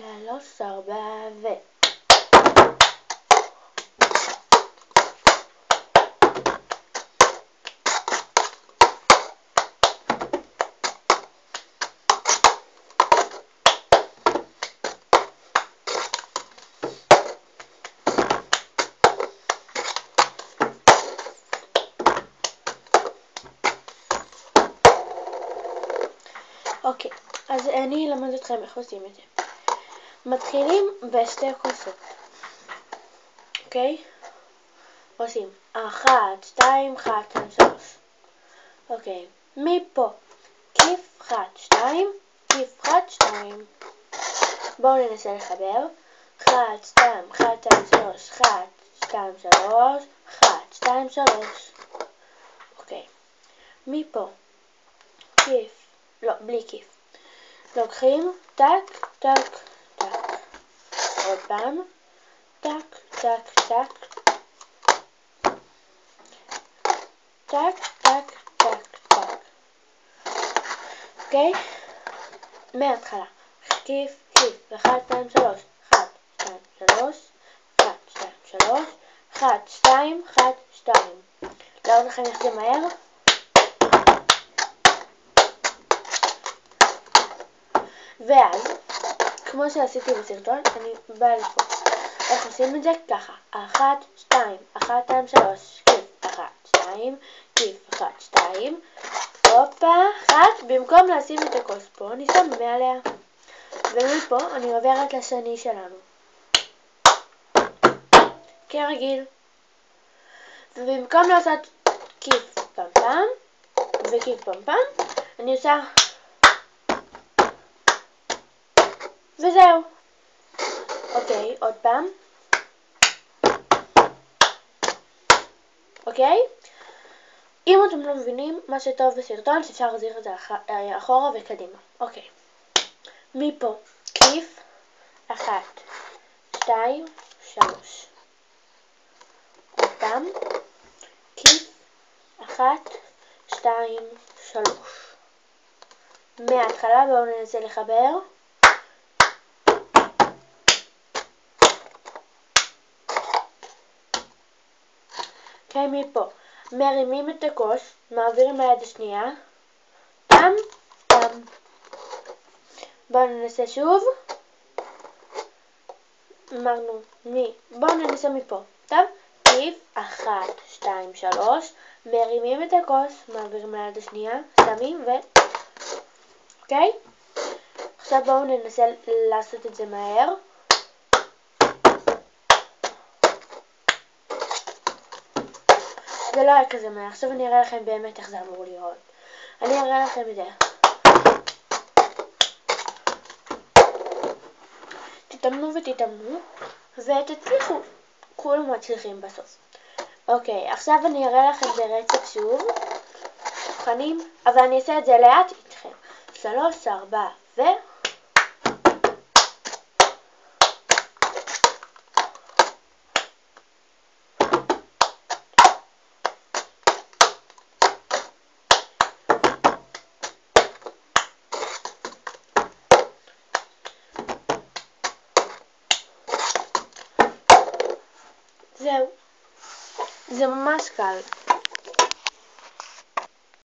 3, 4 ו... אוקיי, אז אני אלמד אתכם איך עושים את זה. מתחילים בשתי כוסות, אוקיי? עושים 1, 2, 1, 3. אוקיי, מפה כיף 1, 2, כיף 1, 2. בואו ננסה לחבר. 1, 2, 1, 2, 3, 1, 2, 3, 1, 2, 3. אוקיי, מפה כיף, לא, בלי כיף. לוקחים טק, טק, טק. עוד פעם. טק, טק, טק. טק, טק, טק, טק. אוקיי? מההתחלה. כיף, כיף. 1, 2, 3. 1, 2, 3. 1, 2, 3. 1, 2, 1, 2. להראות לכם איך זה מהר. ואז, כמו שעשיתי בסרטון, אני באה לפה. איך עושים את זה? ככה. 1, 2, 1, 2, 3. כיף, 1, 2. כיף, 1, 2. הופה, 1. במקום לשים את הכוס פה, אני שם מעליה. ומפה אני עוברת לשני שלנו. כרגיל. ובמקום לעשות כיף פמפם, וכיף פמפם, אני עושה... וזהו. אוקיי, עוד פעם. אוקיי? אם אתם לא מבינים מה שטוב בסרטון, שאפשר להחזיר את זה אחורה וקדימה. אוקיי. מפה, כיף, 1, 2, 3. עוד פעם. כיף, 1, 2, 3. מההתחלה בואו ננסה לחבר. אוקיי, מפה. מרימים את הכוס, מעבירים ליד השנייה. טם, טם. בואו ננסה שוב. אמרנו, בואו ננסה מפה. טוב? כיף, 1, 2, 3. מרימים את הכוס, מעבירים ליד השנייה, שמים ו... אוקיי? עכשיו בואו ננסה לעשות את זה מהר. זה לא היה כזה מהר. עכשיו אני אראה לכם באמת איך זה אמור לראות. אני אראה לכם את זה. תתאמנו ותתאמנו, ותצליחו. כולם מצליחים בסוף. אוקיי, עכשיו אני אראה לכם ברצף שוב. מוכנים? אבל אני אעשה את זה לאט איתכם. 3, 4 ו... זהו. זה ממש קל.